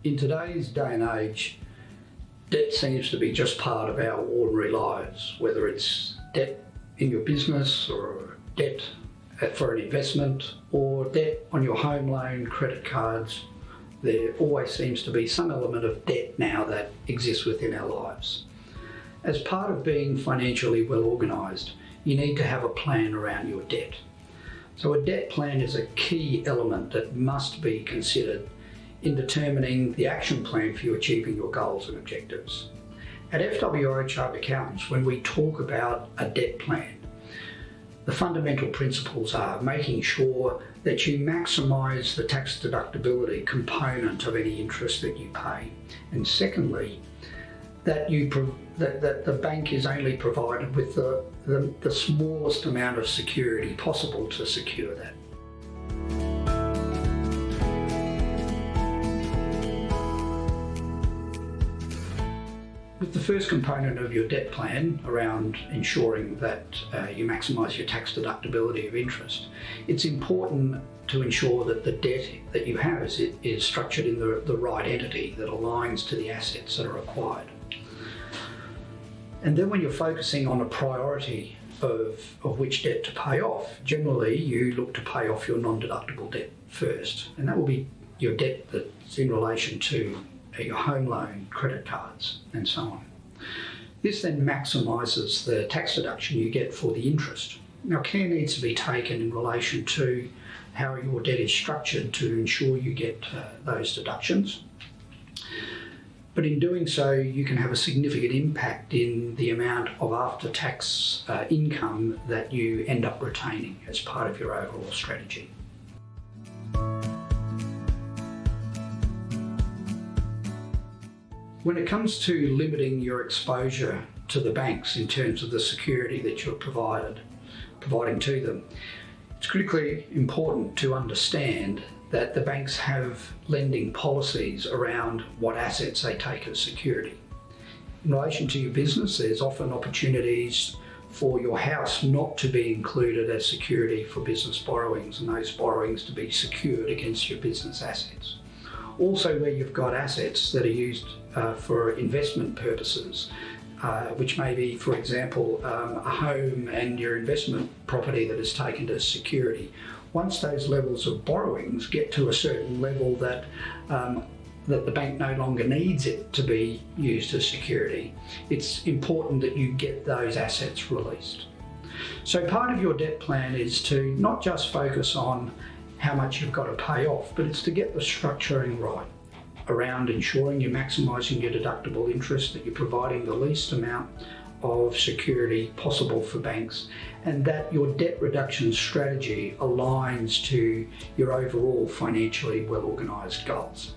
In today's day and age, debt seems to be just part of our ordinary lives, whether it's debt in your business or debt for an investment or debt on your home loan, credit cards. There always seems to be some element of debt now that exists within our lives. As part of being financially well organised, you need to have a plan around your debt. So a debt plan is a key element that must be considered in determining the action plan for you achieving your goals and objectives. At FWI Chartered Accountants, when we talk about a debt plan, the fundamental principles are making sure that you maximise the tax deductibility component of any interest that you pay. And secondly, that the bank is only provided with the smallest amount of security possible to secure that. With the first component of your debt plan around ensuring that you maximise your tax deductibility of interest, it's important to ensure that the debt that you have is structured in the right entity that aligns to the assets that are required. And then when you're focusing on a priority of which debt to pay off, generally you look to pay off your non-deductible debt first, and that will be your debt that's in relation to your home loan, credit cards, and so on. This then maximises the tax deduction you get for the interest. Now, care needs to be taken in relation to how your debt is structured to ensure you get those deductions. But in doing so, you can have a significant impact in the amount of after-tax income that you end up retaining as part of your overall strategy. When it comes to limiting your exposure to the banks in terms of the security that you're providing to them, it's critically important to understand that the banks have lending policies around what assets they take as security. In relation to your business, there's often opportunities for your house not to be included as security for business borrowings and those borrowings to be secured against your business assets. Also, where you've got assets that are used for investment purposes, which may be, for example, a home and your investment property that is taken as security. Once those levels of borrowings get to a certain level that the bank no longer needs it to be used as security, it's important that you get those assets released. So part of your debt plan is to not just focus on how much you've got to pay off, but it's to get the structuring right around ensuring you're maximising your deductible interest, that you're providing the least amount of security possible for banks, and that your debt reduction strategy aligns to your overall financially well organised goals.